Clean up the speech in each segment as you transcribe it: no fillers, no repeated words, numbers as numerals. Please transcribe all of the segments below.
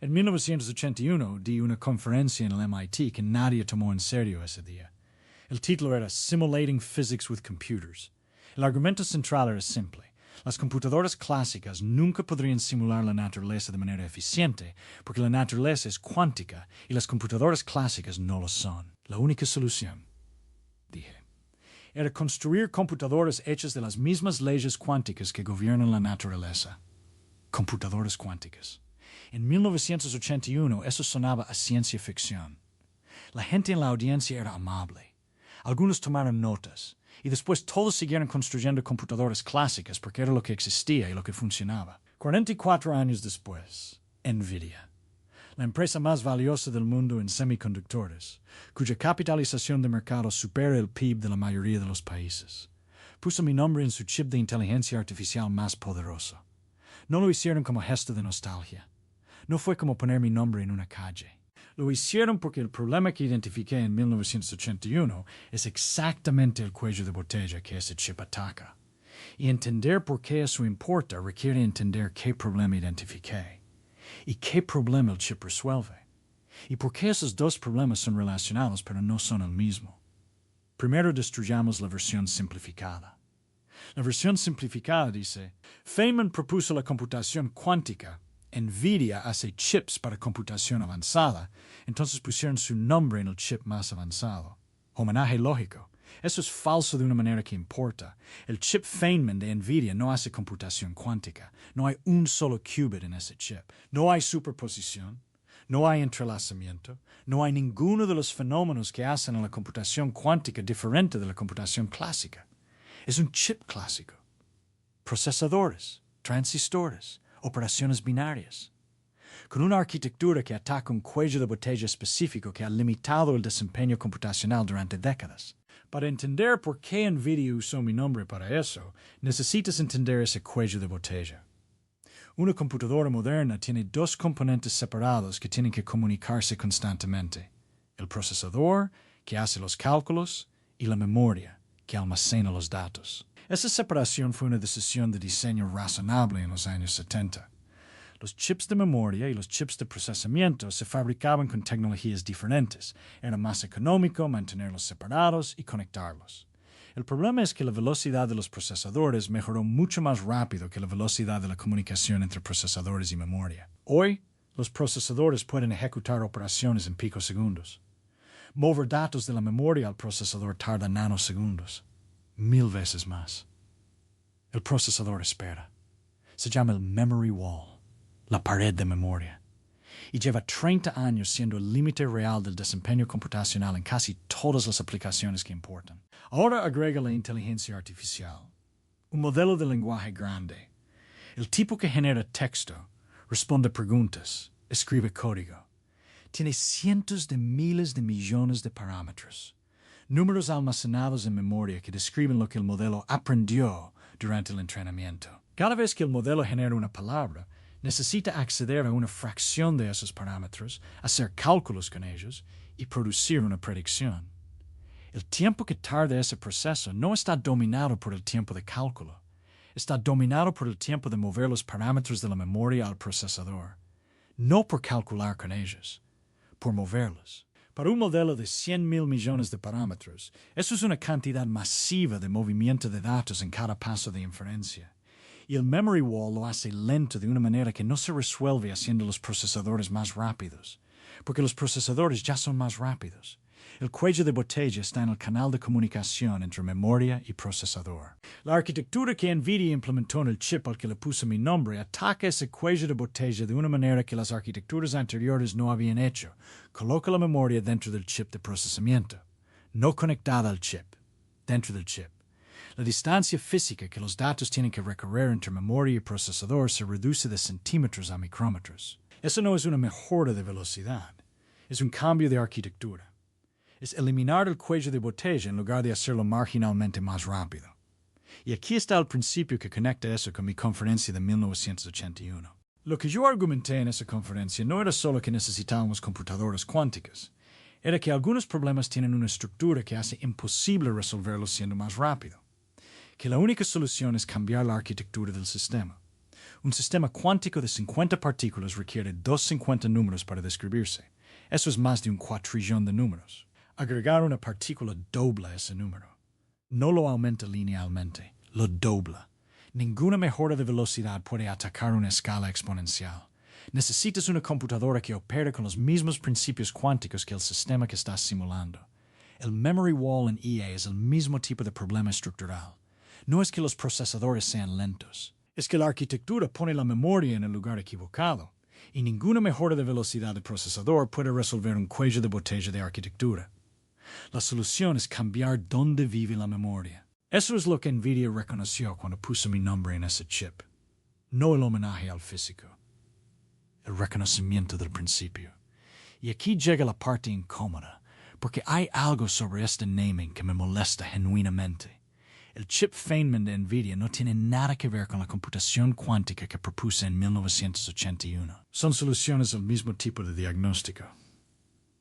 En 1981 di una conferencia en el MIT que nadie tomó en serio ese día. El título era Simulating Physics with Computers. El argumento central era simple. Las computadoras clásicas nunca podrían simular la naturaleza de manera eficiente porque la naturaleza es cuántica y las computadoras clásicas no lo son. La única solución, dije, era construir computadoras hechas de las mismas leyes cuánticas que gobiernan la naturaleza. Computadoras cuánticas. En 1981 eso sonaba a ciencia ficción. La gente en la audiencia era amable. Algunos tomaron notas. Y después todos siguieron construyendo computadoras clásicas porque era lo que existía y lo que funcionaba. 44 años después, NVIDIA, la empresa más valiosa del mundo en semiconductores, cuya capitalización de mercado supera el PIB de la mayoría de los países, puso mi nombre en su chip de inteligencia artificial más poderoso. No lo hicieron como gesto de nostalgia. No fue como poner mi nombre en una calle. Lo hicieron porque el problema que identifiqué en 1981 es exactamente el cuello de botella que ese chip ataca. Y entender por qué eso importa requiere entender qué problema identifiqué y qué problema el chip resuelve. Y por qué esos dos problemas son relacionados pero no son el mismo. Primero destruyamos la versión simplificada. La versión simplificada dice, Feynman propuso la computación cuántica. NVIDIA hace chips para computación avanzada, entonces pusieron su nombre en el chip más avanzado. Homenaje lógico. Eso es falso de una manera que importa. El chip Feynman de NVIDIA no hace computación cuántica. No hay un solo qubit en ese chip. No hay superposición. No hay entrelazamiento. No hay ninguno de los fenómenos que hacen a la computación cuántica diferente de la computación clásica. Es un chip clásico. Procesadores, transistores, operaciones binarias, con una arquitectura que ataca un cuello de botella específico que ha limitado el desempeño computacional durante décadas. Para entender por qué NVIDIA usó mi nombre para eso, necesitas entender ese cuello de botella. Una computadora moderna tiene dos componentes separados que tienen que comunicarse constantemente. El procesador, que hace los cálculos, y la memoria, que almacena los datos. Esa separación fue una decisión de diseño razonable en los años 70. Los chips de memoria y los chips de procesamiento se fabricaban con tecnologías diferentes. Era más económico mantenerlos separados y conectarlos. El problema es que la velocidad de los procesadores mejoró mucho más rápido que la velocidad de la comunicación entre procesadores y memoria. Hoy, los procesadores pueden ejecutar operaciones en picosegundos. Mover datos de la memoria al procesador tarda nanosegundos. 1000 veces más. El procesador espera. Se llama el memory wall, la pared de memoria. Y lleva 30 años siendo el límite real del desempeño computacional en casi todas las aplicaciones que importan. Ahora agrega la inteligencia artificial, un modelo de lenguaje grande. El tipo que genera texto, responde preguntas, escribe código. Tiene cientos de miles de millones de parámetros. Números almacenados en memoria que describen lo que el modelo aprendió durante el entrenamiento. Cada vez que el modelo genera una palabra, necesita acceder a una fracción de esos parámetros, hacer cálculos con ellos y producir una predicción. El tiempo que tarda ese proceso no está dominado por el tiempo de cálculo. Está dominado por el tiempo de mover los parámetros de la memoria al procesador. No por calcular con ellos, por moverlos. Para un modelo de 100.000 millones de parámetros, eso es una cantidad masiva de movimiento de datos en cada paso de inferencia. Y el memory wall lo hace lento de una manera que no se resuelve haciendo los procesadores más rápidos, porque los procesadores ya son más rápidos. El cuello de botella está en el canal de comunicación entre memoria y procesador. La arquitectura que NVIDIA implementó en el chip al que le puse mi nombre ataca ese cuello de botella de una manera que las arquitecturas anteriores no habían hecho. Coloca la memoria dentro del chip de procesamiento, no conectada al chip, dentro del chip. La distancia física que los datos tienen que recorrer entre memoria y procesador se reduce de centímetros a micrómetros. Eso no es una mejora de velocidad, es un cambio de arquitectura. Es eliminar el cuello de botella en lugar de hacerlo marginalmente más rápido. Y aquí está el principio que conecta eso con mi conferencia de 1981. Lo que yo argumenté en esa conferencia no era solo que necesitábamos computadoras cuánticas, era que algunos problemas tienen una estructura que hace imposible resolverlos siendo más rápido, que la única solución es cambiar la arquitectura del sistema. Un sistema cuántico de 50 partículas requiere 250 números para describirse. Eso es más de un cuatrillón de números. Agregar una partícula dobla ese número. No lo aumenta linealmente, lo dobla. Ninguna mejora de velocidad puede atacar una escala exponencial. Necesitas una computadora que opere con los mismos principios cuánticos que el sistema que estás simulando. El memory wall en EA es el mismo tipo de problema estructural. No es que los procesadores sean lentos. Es que la arquitectura pone la memoria en el lugar equivocado. Y ninguna mejora de velocidad de procesador puede resolver un cuello de botella de arquitectura. La solución es cambiar dónde vive la memoria. Eso es lo que NVIDIA reconoció cuando puso mi nombre en ese chip. No el homenaje al físico. El reconocimiento del principio. Y aquí llega la parte incómoda, porque hay algo sobre este naming que me molesta genuinamente. El chip Feynman de NVIDIA no tiene nada que ver con la computación cuántica que propuse en 1981. Son soluciones al mismo tipo de diagnóstico.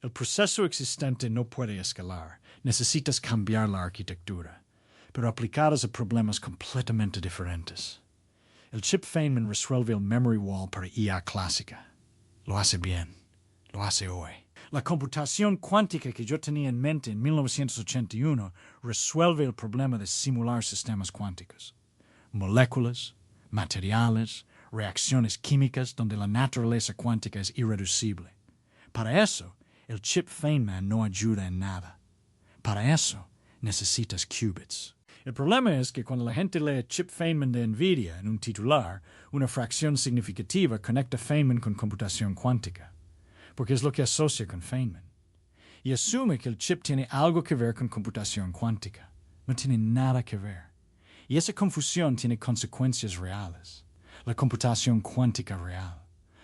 El proceso existente no puede escalar. Necesitas cambiar la arquitectura, pero aplicadas a problemas completamente diferentes. El chip Feynman resuelve el memory wall para IA clásica. Lo hace bien. Lo hace hoy. La computación cuántica que yo tenía en mente en 1981 resuelve el problema de simular sistemas cuánticos. Moléculas, materiales, reacciones químicas donde la naturaleza cuántica es irreducible. Para eso, el chip Feynman no ayuda en nada. Para eso, necesitas qubits. El problema es que cuando la gente lee chip Feynman de NVIDIA en un titular, una fracción significativa conecta Feynman con computación cuántica, porque es lo que asocia con Feynman, y asume que el chip tiene algo que ver con computación cuántica. No tiene nada que ver. Y esa confusión tiene consecuencias reales. La computación cuántica real.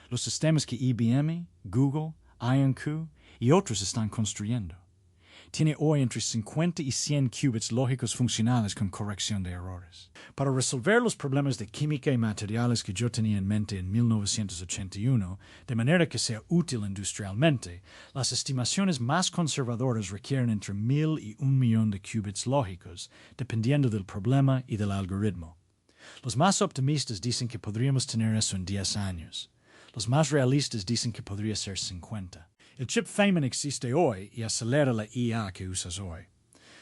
Los sistemas que IBM, Google, IonQ y otros están construyendo. Tiene hoy entre 50 y 100 qubits lógicos funcionales con corrección de errores. Para resolver los problemas de química y materiales que yo tenía en mente en 1981, de manera que sea útil industrialmente, las estimaciones más conservadoras requieren entre 1000 y 1.000.000 de qubits lógicos, dependiendo del problema y del algoritmo. Los más optimistas dicen que podríamos tener eso en 10 años. Los más realistas dicen que podría ser 50. El chip Feynman existe hoy y acelera la IA que usas hoy.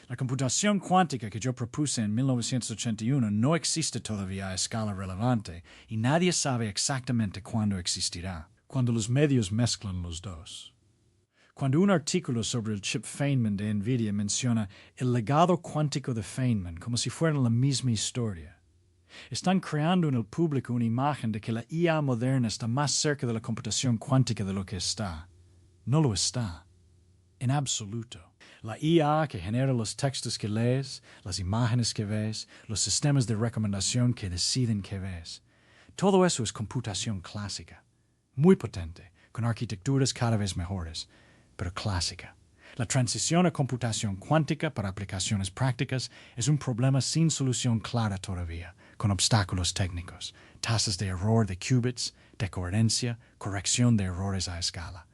La computación cuántica que yo propuse en 1981 no existe todavía a escala relevante y nadie sabe exactamente cuándo existirá, cuando los medios mezclan los dos. Cuando un artículo sobre el chip Feynman de NVIDIA menciona el legado cuántico de Feynman como si fueran la misma historia, están creando en el público una imagen de que la IA moderna está más cerca de la computación cuántica de lo que está. No lo está. En absoluto. La IA que genera los textos que lees, las imágenes que ves, los sistemas de recomendación que deciden qué ves. Todo eso es computación clásica. Muy potente, con arquitecturas cada vez mejores, pero clásica. La transición a computación cuántica para aplicaciones prácticas es un problema sin solución clara todavía, con obstáculos técnicos, tasas de error de qubits, de coherencia, corrección de errores a escala,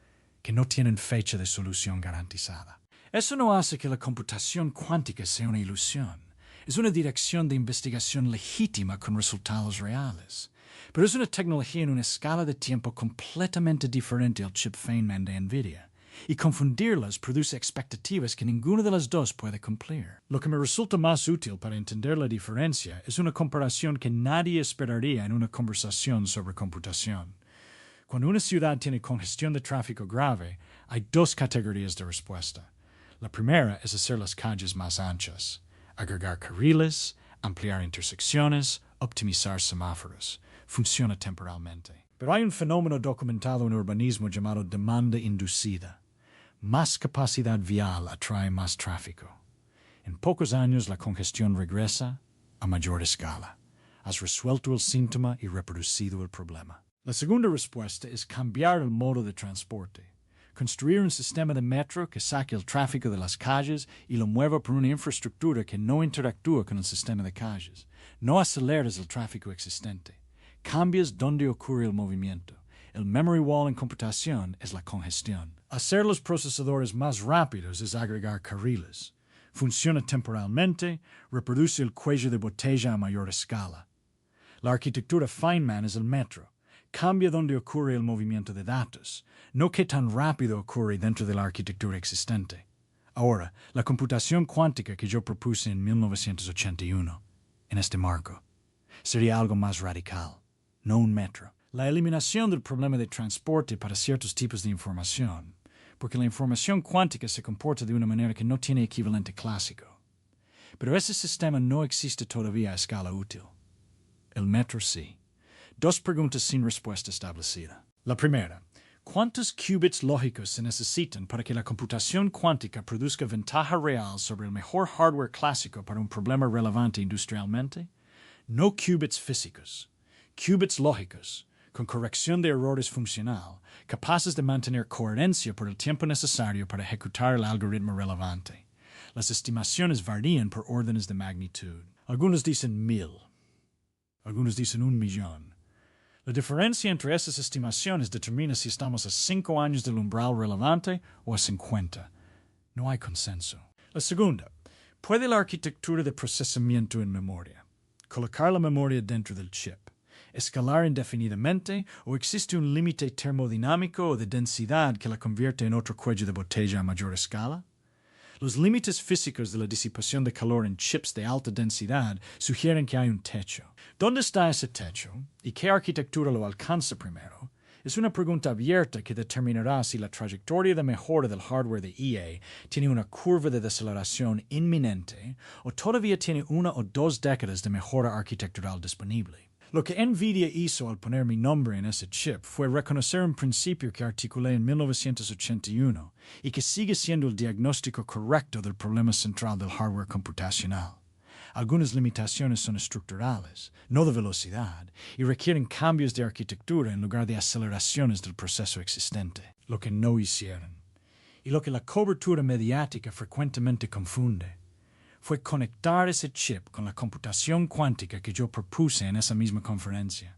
que no tienen fecha de solución garantizada. Eso no hace que la computación cuántica sea una ilusión. Es una dirección de investigación legítima con resultados reales. Pero es una tecnología en una escala de tiempo completamente diferente al chip Feynman de NVIDIA. Y confundirlas produce expectativas que ninguna de las dos puede cumplir. Lo que me resulta más útil para entender la diferencia es una comparación que nadie esperaría en una conversación sobre computación. Cuando una ciudad tiene congestión de tráfico grave, hay dos categorías de respuesta. La primera es hacer las calles más anchas, agregar carriles, ampliar intersecciones, optimizar semáforos. Funciona temporalmente. Pero hay un fenómeno documentado en urbanismo llamado demanda inducida. Más capacidad vial atrae más tráfico. En pocos años la congestión regresa a mayor escala. Has resuelto el síntoma y reproducido el problema. La segunda respuesta es cambiar el modo de transporte. Construir un sistema de metro que saque el tráfico de las calles y lo mueva por una infraestructura que no interactúa con el sistema de calles. No aceleres el tráfico existente. Cambias dónde ocurre el movimiento. El memory wall en computación es la congestión. Hacer los procesadores más rápidos es agregar carriles. Funciona temporalmente, reproduce el cuello de botella a mayor escala. La arquitectura Feynman es el metro. Cambia donde ocurre el movimiento de datos, no qué tan rápido ocurre dentro de la arquitectura existente. Ahora, la computación cuántica que yo propuse en 1981, en este marco, sería algo más radical, no un metro. La eliminación del problema de transporte para ciertos tipos de información, porque la información cuántica se comporta de una manera que no tiene equivalente clásico. Pero ese sistema no existe todavía a escala útil. El metro sí. Dos preguntas sin respuesta establecida. La primera, ¿cuántos qubits lógicos se necesitan para que la computación cuántica produzca ventaja real sobre el mejor hardware clásico para un problema relevante industrialmente? No qubits físicos, qubits lógicos, con corrección de errores funcional, capaces de mantener coherencia por el tiempo necesario para ejecutar el algoritmo relevante. Las estimaciones varían por órdenes de magnitud. Algunos dicen 1000, algunos dicen 1,000,000. La diferencia entre esas estimaciones determina si estamos a 5 años del umbral relevante o a 50. No hay consenso. La segunda, ¿puede la arquitectura de procesamiento en memoria colocar la memoria dentro del chip, escalar indefinidamente o existe un límite termodinámico o de densidad que la convierte en otro cuello de botella a mayor escala? Los límites físicos de la disipación de calor en chips de alta densidad sugieren que hay un techo. ¿Dónde está ese techo y qué arquitectura lo alcanza primero? Es una pregunta abierta que determinará si la trayectoria de mejora del hardware de EA tiene una curva de deceleración inminente o todavía tiene 1 o 2 décadas de mejora arquitectural disponible. Lo que NVIDIA hizo al poner mi nombre en ese chip fue reconocer un principio que articulé en 1981 y que sigue siendo el diagnóstico correcto del problema central del hardware computacional. Algunas limitaciones son estructurales, no de velocidad, y requieren cambios de arquitectura en lugar de aceleraciones del proceso existente, lo que no hicieron. Y lo que la cobertura mediática frecuentemente confunde fue conectar ese chip con la computación cuántica que yo propuse en esa misma conferencia.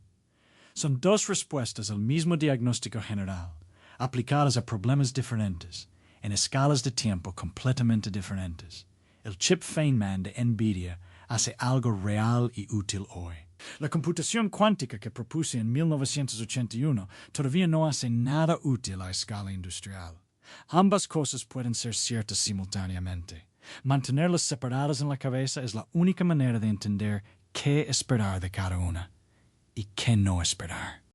Son dos respuestas al mismo diagnóstico general, aplicadas a problemas diferentes, en escalas de tiempo completamente diferentes. El chip Feynman de NVIDIA hace algo real y útil hoy. La computación cuántica que propuse en 1981 todavía no hace nada útil a escala industrial. Ambas cosas pueden ser ciertas simultáneamente. Mantenerlas separadas en la cabeza es la única manera de entender qué esperar de cada una y qué no esperar.